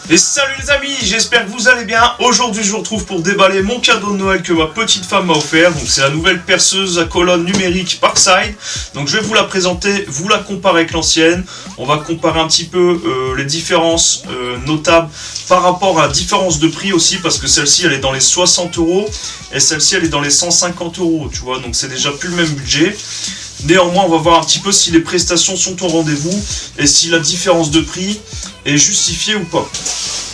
Et salut les amis, j'espère que vous allez bien. Aujourd'hui je vous retrouve pour déballer mon cadeau de Noël que ma petite femme m'a offert. Donc c'est la nouvelle perceuse à colonne numérique Parkside. Donc je vais vous la présenter, vous la comparer avec l'ancienne. On va comparer un petit peu les différences notables par rapport à la différence de prix aussi. Parce que celle-ci elle est dans les 60 € et celle-ci elle est dans les 150 €. Tu vois, donc c'est déjà plus le même budget. Néanmoins, on va voir un petit peu si les prestations sont au rendez-vous et si la différence de prix est justifiée ou pas.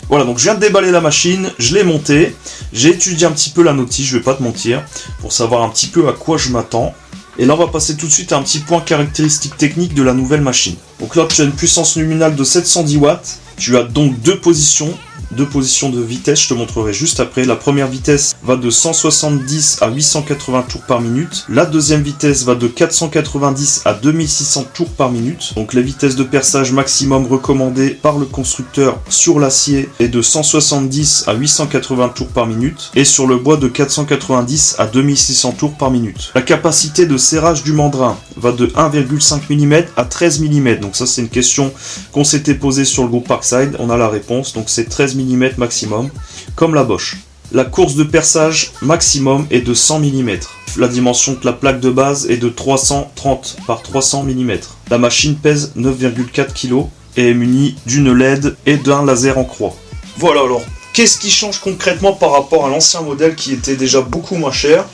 Voilà, donc je viens de déballer la machine, je l'ai montée, j'ai étudié un petit peu la notice, je vais pas te mentir, pour savoir un petit peu à quoi je m'attends. Et là, on va passer tout de suite à un petit point caractéristique technique de la nouvelle machine. Donc là, tu as une puissance nominale de 710 watts, tu as donc deux positions de vitesse, je te montrerai juste après. La première vitesse va de 170 à 880 tours par minute. La deuxième vitesse va de 490 à 2600 tours par minute. Donc les vitesses de perçage maximum recommandées par le constructeur sur l'acier est de 170 à 880 tours par minute et sur le bois de 490 à 2600 tours par minute. La capacité de serrage du mandrin va de 1,5 mm à 13 mm. Donc ça c'est une question qu'on s'était posée sur le groupe Parkside. On a la réponse, donc c'est 13 mm maximum, comme la Bosch. La course de perçage maximum est de 100 mm. La dimension de la plaque de base est de 330 par 300 mm. La machine pèse 9,4 kg et est munie d'une LED et d'un laser en croix. Voilà, alors, qu'est-ce qui change concrètement par rapport à l'ancien modèle qui était déjà beaucoup moins cher?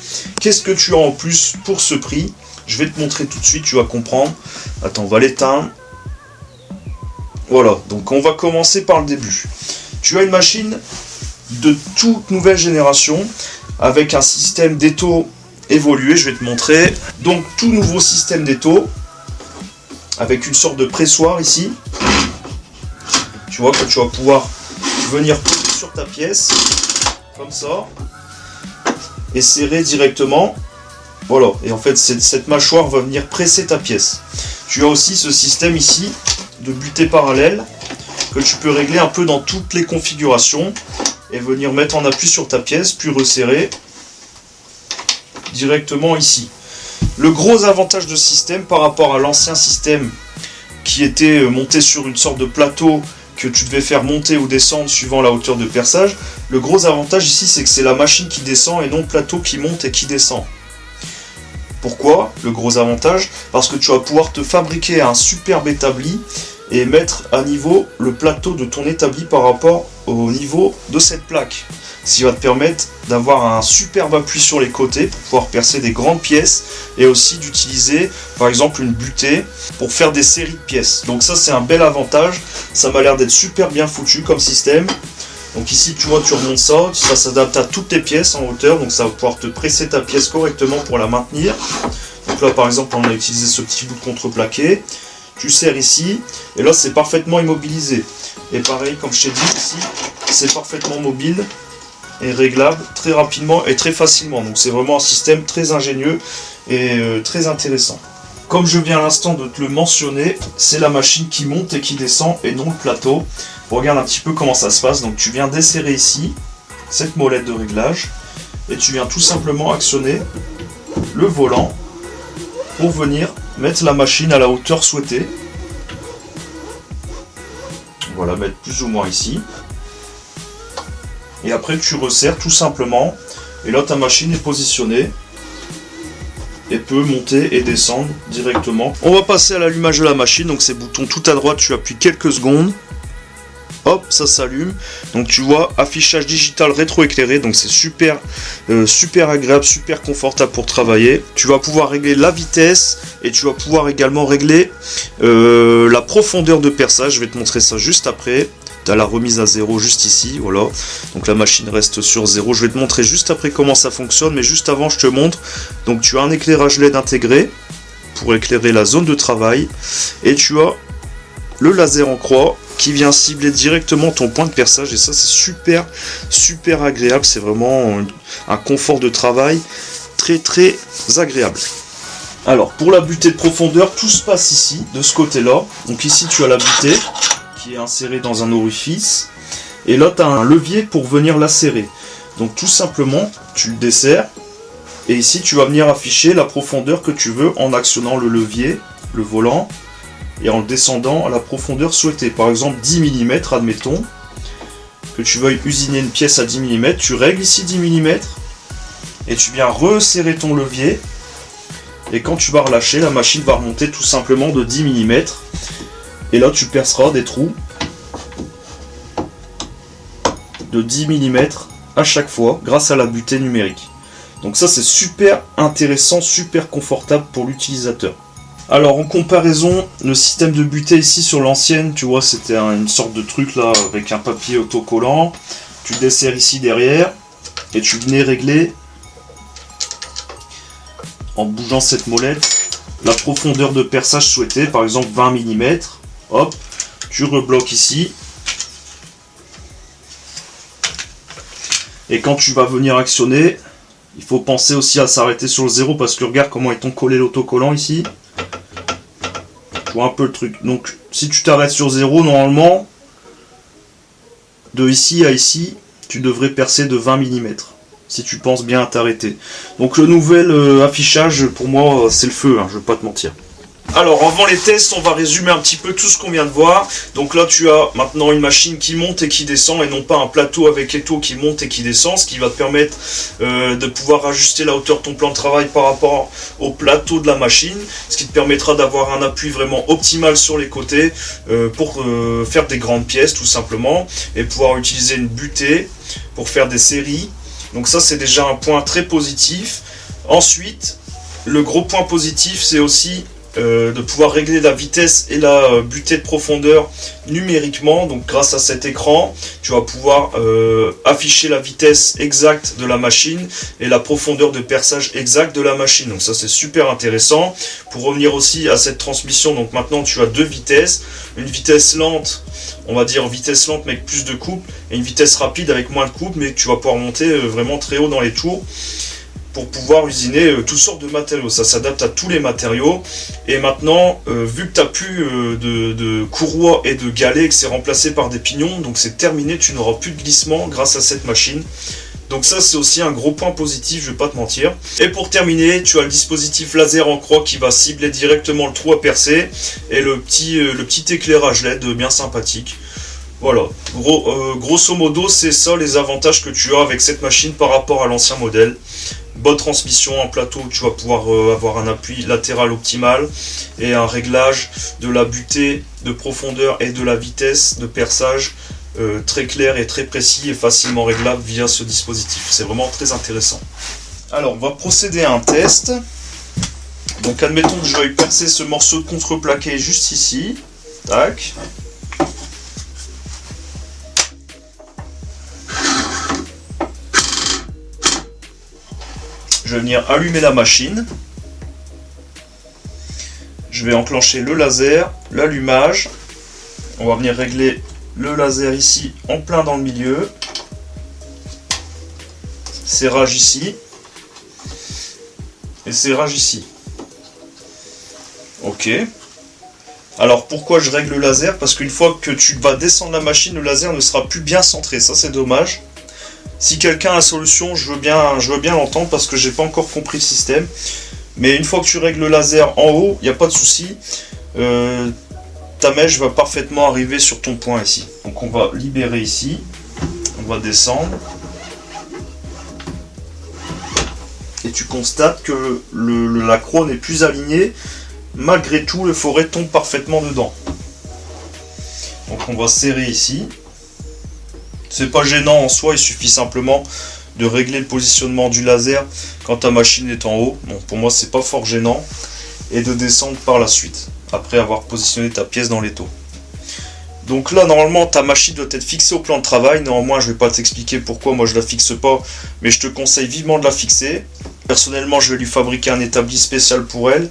Qu'est-ce que tu as en plus pour ce prix? Je vais te montrer tout de suite, tu vas comprendre. Attends, on va l'éteindre. Voilà, donc on va commencer par le début. Tu as une machine de toute nouvelle génération avec un système d'étau évolué, je vais te montrer. Donc tout nouveau système d'étau avec une sorte de pressoir ici. Tu vois que tu vas pouvoir venir poser sur ta pièce comme ça et serrer directement. Voilà, et en fait cette mâchoire va venir presser ta pièce. Tu as aussi ce système ici de butée parallèle que tu peux régler un peu dans toutes les configurations et venir mettre en appui sur ta pièce puis resserrer directement ici. Le gros avantage de ce système par rapport à l'ancien système qui était monté sur une sorte de plateau que tu devais faire monter ou descendre suivant la hauteur de perçage, le gros avantage ici c'est que c'est la machine qui descend et non le plateau qui monte et qui descend. Pourquoi le gros avantage? Parce que tu vas pouvoir te fabriquer un superbe établi et mettre à niveau le plateau de ton établi par rapport au niveau de cette plaque. Ce qui va te permettre d'avoir un superbe appui sur les côtés pour pouvoir percer des grandes pièces et aussi d'utiliser par exemple une butée pour faire des séries de pièces. Donc ça c'est un bel avantage, ça m'a l'air d'être super bien foutu comme système. Donc ici tu vois, tu remontes ça s'adapte à toutes les pièces en hauteur, donc ça va pouvoir te presser ta pièce correctement pour la maintenir. Donc là par exemple on a utilisé ce petit bout de contreplaqué. Tu serres ici, et là c'est parfaitement immobilisé. Et pareil, comme je t'ai dit ici, c'est parfaitement mobile et réglable très rapidement et très facilement. Donc c'est vraiment un système très ingénieux et très intéressant. Comme je viens à l'instant de te le mentionner, c'est la machine qui monte et qui descend et non le plateau. Regarde un petit peu comment ça se passe. Donc tu viens desserrer ici cette molette de réglage et tu viens tout simplement actionner le volant pour venir mettre la machine à la hauteur souhaitée. Voilà, mettre plus ou moins ici. Et après tu resserres tout simplement. Et là ta machine est positionnée et peut monter et descendre directement. On va passer à l'allumage de la machine. Donc ces boutons tout à droite, tu appuies quelques secondes. Hop, ça s'allume. Donc tu vois, affichage digital rétroéclairé, donc c'est super agréable, super confortable pour travailler. Tu vas pouvoir régler la vitesse et tu vas pouvoir également régler la profondeur de perçage. Je vais te montrer ça juste après. Tu as la remise à 0 juste ici, voilà. Donc la machine reste sur 0. Je vais te montrer juste après comment ça fonctionne, mais juste avant je te montre. Donc tu as un éclairage LED intégré pour éclairer la zone de travail et tu as le laser en croix qui vient cibler directement ton point de perçage et ça c'est super agréable, c'est vraiment un confort de travail très agréable. Alors pour la butée de profondeur, tout se passe ici, de ce côté là. Donc ici tu as la butée qui est insérée dans un orifice et là tu as un levier pour venir la serrer. Donc tout simplement tu le desserres et ici tu vas venir afficher la profondeur que tu veux en actionnant le levier, le volant, et en le descendant à la profondeur souhaitée. Par exemple 10 mm admettons. que tu veuilles usiner une pièce à 10 mm, tu règles ici 10 mm et tu viens resserrer ton levier. Et quand tu vas relâcher, la machine va remonter tout simplement de 10 mm. Et là, tu perceras des trous de 10 mm à chaque fois grâce à la butée numérique. Donc ça, c'est super intéressant, super confortable pour l'utilisateur. Alors en comparaison, le système de butée ici sur l'ancienne, tu vois, c'était une sorte de truc là avec un papier autocollant. Tu desserres ici derrière et tu venais régler en bougeant cette molette la profondeur de perçage souhaitée, par exemple 20 mm. Hop, tu rebloques ici. Et quand tu vas venir actionner, il faut penser aussi à s'arrêter sur le 0 parce que regarde comment ils t'ont collé l'autocollant ici. Un peu le truc. Donc si tu t'arrêtes sur 0, normalement de ici à ici tu devrais percer de 20 mm si tu penses bien à t'arrêter. Donc le nouvel affichage pour moi c'est le feu, hein, je vais pas te mentir. Alors avant les tests, on va résumer un petit peu tout ce qu'on vient de voir. Donc là tu as maintenant une machine qui monte et qui descend et non pas un plateau avec étau qui monte et qui descend, ce qui va te permettre de pouvoir ajuster la hauteur de ton plan de travail par rapport au plateau de la machine, ce qui te permettra d'avoir un appui vraiment optimal sur les côtés pour faire des grandes pièces tout simplement et pouvoir utiliser une butée pour faire des séries. Donc ça c'est déjà un point très positif. Ensuite, le gros point positif c'est aussi de pouvoir régler la vitesse et la butée de profondeur numériquement. Donc grâce à cet écran, tu vas pouvoir afficher la vitesse exacte de la machine et la profondeur de perçage exacte de la machine. Donc ça c'est super intéressant. Pour revenir aussi à cette transmission, donc maintenant tu as deux vitesses, une vitesse lente, on va dire vitesse lente mais avec plus de couple, et une vitesse rapide avec moins de couple mais que tu vas pouvoir monter vraiment très haut dans les tours pour pouvoir usiner toutes sortes de matériaux. Ça s'adapte à tous les matériaux. Et maintenant, vu que tu n'as plus de courroie et de galets, que c'est remplacé par des pignons, donc c'est terminé, tu n'auras plus de glissement grâce à cette machine. Donc ça c'est aussi un gros point positif, je vais pas te mentir. Et pour terminer, tu as le dispositif laser en croix qui va cibler directement le trou à percer et le petit éclairage LED bien sympathique. Voilà, grosso modo c'est ça les avantages que tu as avec cette machine par rapport à l'ancien modèle. Bonne transmission, un plateau où tu vas pouvoir avoir un appui latéral optimal et un réglage de la butée, de profondeur et de la vitesse de perçage très clair et très précis et facilement réglable via ce dispositif. C'est vraiment très intéressant. Alors on va procéder à un test. Donc admettons que je veuille percer ce morceau de contreplaqué juste ici. Tac. Je vais venir allumer la machine. Je vais enclencher le laser, l'allumage. On va venir régler le laser ici en plein dans le milieu. Serrage ici. Et serrage ici. Ok. Alors pourquoi je règle le laser? Parce qu'une fois que tu vas descendre la machine, le laser ne sera plus bien centré. Ça c'est dommage. Si quelqu'un a la solution, je veux bien l'entendre parce que j'ai pas encore compris le système. Mais une fois que tu règles le laser en haut, il n'y a pas de souci. Ta mèche va parfaitement arriver sur ton point ici. Donc on va libérer ici. On va descendre. Et tu constates que la croix n'est plus alignée. Malgré tout, le forêt tombe parfaitement dedans. Donc on va serrer ici. C'est pas gênant en soi, il suffit simplement de régler le positionnement du laser quand ta machine est en haut. Bon, pour moi c'est pas fort gênant. Et de descendre par la suite, après avoir positionné ta pièce dans l'étau. Donc là normalement ta machine doit être fixée au plan de travail. Néanmoins je vais pas t'expliquer pourquoi moi je la fixe pas, mais je te conseille vivement de la fixer. Personnellement je vais lui fabriquer un établi spécial pour elle,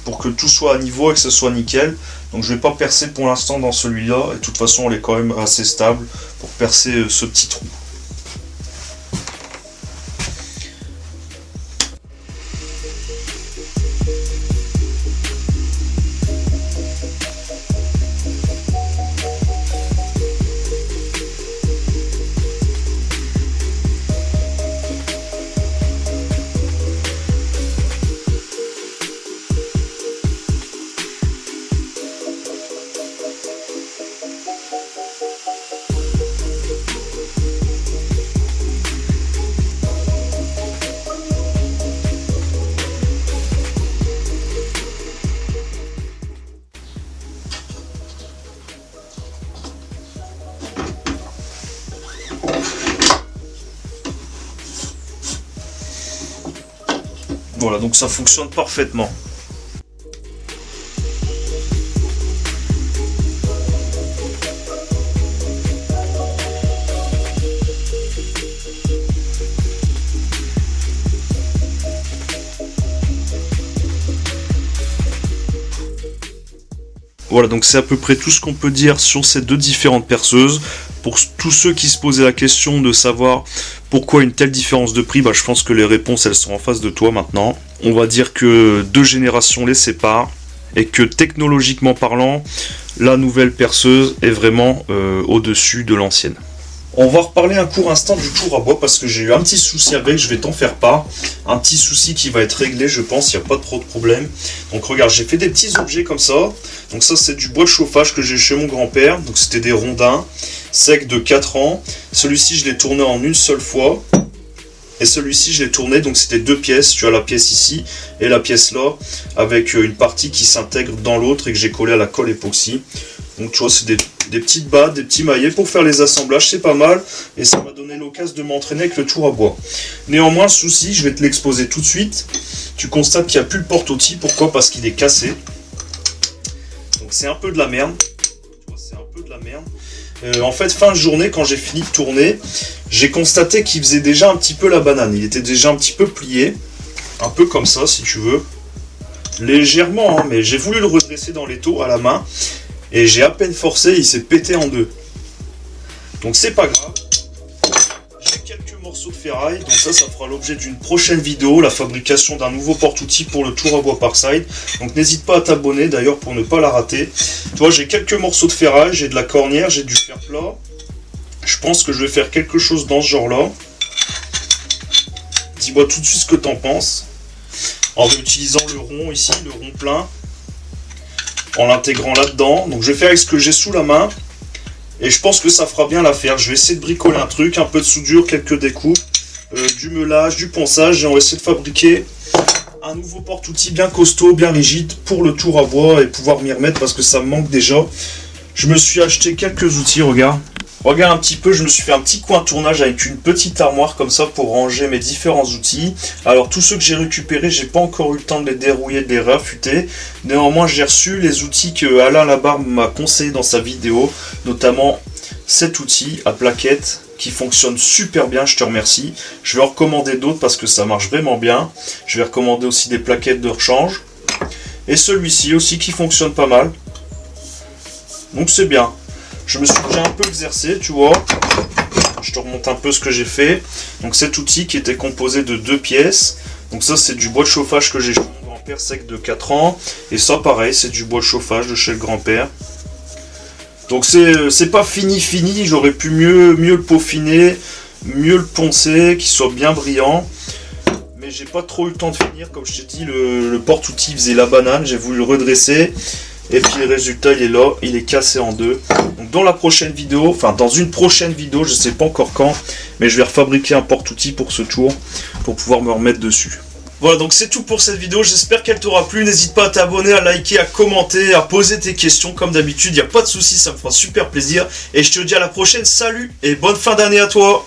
pour que tout soit à niveau et que ce soit nickel. Donc je vais pas percer pour l'instant dans celui-là, et de toute façon elle est quand même assez stable pour percer ce petit trou. Voilà, donc ça fonctionne parfaitement. Voilà, donc c'est à peu près tout ce qu'on peut dire sur ces deux différentes perceuses. Pour tous ceux qui se posaient la question de savoir pourquoi une telle différence de prix, je pense que les réponses elles sont en face de toi maintenant. On va dire que 2 générations les séparent et que technologiquement parlant, la nouvelle perceuse est vraiment au-dessus de l'ancienne. On va reparler un court instant du tour à bois parce que j'ai eu un petit souci avec, je vais t'en faire part. Un petit souci qui va être réglé, je pense, il n'y a pas trop de problème. Donc regarde, j'ai fait des petits objets comme ça. Donc ça c'est du bois de chauffage que j'ai chez mon grand-père. Donc c'était des rondins secs de 4 ans. Celui-ci je l'ai tourné en une seule fois. Et celui-ci je l'ai tourné, donc c'était 2 pièces. Tu as la pièce ici et la pièce là. Avec une partie qui s'intègre dans l'autre et que j'ai collé à la colle époxy. Donc tu vois, c'est des petites battes, des petits maillets pour faire les assemblages, c'est pas mal. Et ça m'a donné l'occasion de m'entraîner avec le tour à bois. Néanmoins, le souci, je vais te l'exposer tout de suite. Tu constates qu'il n'y a plus le porte-outil. Pourquoi? Parce qu'il est cassé. Donc c'est un peu de la merde. Tu vois, c'est un peu de la merde. En fait, fin de journée, quand j'ai fini de tourner, j'ai constaté qu'il faisait déjà un petit peu la banane. Il était déjà un petit peu plié. Un peu comme ça, si tu veux. Légèrement, hein, mais j'ai voulu le redresser dans l'étau à la main. Et j'ai à peine forcé, il s'est pété en deux. Donc c'est pas grave. J'ai quelques morceaux de ferraille. Donc ça fera l'objet d'une prochaine vidéo. La fabrication d'un nouveau porte-outil pour le tour à bois Parkside. Donc n'hésite pas à t'abonner d'ailleurs pour ne pas la rater. Tu vois, j'ai quelques morceaux de ferraille. J'ai de la cornière, j'ai du fer plat. Je pense que je vais faire quelque chose dans ce genre-là. Dis-moi tout de suite ce que t'en penses. En réutilisant le rond ici, le rond plein. En l'intégrant là-dedans. Donc je vais faire avec ce que j'ai sous la main. Et je pense que ça fera bien l'affaire. Je vais essayer de bricoler un truc, un peu de soudure, quelques découpes, du meulage, du ponçage. Et on va essayer de fabriquer un nouveau porte-outil bien costaud, bien rigide pour le tour à bois et pouvoir m'y remettre parce que ça me manque déjà. Je me suis acheté quelques outils, regarde. Regarde un petit peu, je me suis fait un petit coin tournage avec une petite armoire comme ça pour ranger mes différents outils. Alors tous ceux que j'ai récupérés, j'ai pas encore eu le temps de les dérouiller, de les réaffûter. Néanmoins j'ai reçu les outils que Alain Labarbe m'a conseillé dans sa vidéo, notamment cet outil à plaquettes qui fonctionne super bien, je te remercie. Je vais en recommander d'autres parce que ça marche vraiment bien. Je vais recommander aussi des plaquettes de rechange. Et celui-ci aussi qui fonctionne pas mal. Donc c'est bien. J'ai un peu exercé, tu vois. Je te remonte un peu ce que j'ai fait. Donc cet outil qui était composé de 2 pièces. Donc ça c'est du bois de chauffage que j'ai chez mon grand-père sec de 4 ans. Et ça pareil, c'est du bois de chauffage de chez le grand-père. Donc c'est pas fini. J'aurais pu mieux le peaufiner, mieux le poncer, qu'il soit bien brillant. Mais j'ai pas trop eu le temps de finir. Comme je t'ai dit, le porte-outil faisait la banane. J'ai voulu le redresser. Et puis le résultat il est là, il est cassé en deux. Donc dans une prochaine vidéo, je sais pas encore quand, mais je vais refabriquer un porte-outil pour ce tour, pour pouvoir me remettre dessus. Voilà, donc c'est tout pour cette vidéo, j'espère qu'elle t'aura plu. N'hésite pas à t'abonner, à liker, à commenter, à poser tes questions comme d'habitude, il n'y a pas de souci, ça me fera super plaisir. Et je te dis à la prochaine, salut et bonne fin d'année à toi.